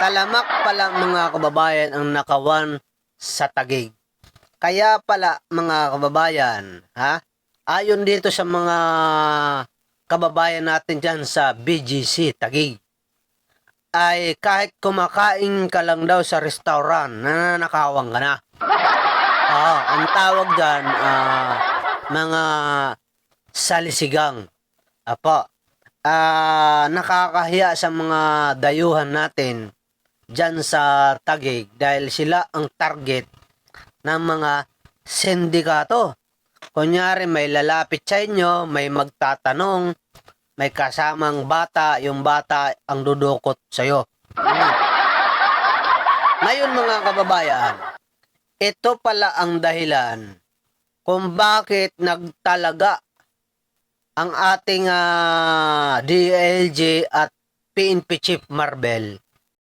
Talamak pala mga kababayan ang nakawan sa Taguig. Kaya pala mga kababayan, ha? Ayon dito sa mga kababayan natin dyan sa BGC Taguig, ay kahit kumakain ka lang daw sa restaurant, nananakawang ka na. Ang tawag dyan, mga salisigang. Apo, nakakahiya sa mga dayuhan natin dyan sa Taguig dahil sila ang target ng mga sindikato. Kunyari may lalapit sa inyo, may magtatanong, may kasamang bata, yung bata ang dudukot sa'yo. Ngayon mga kababayan, ito pala ang dahilan kung bakit nagtalaga ang ating DILG at PNP Chief Marbel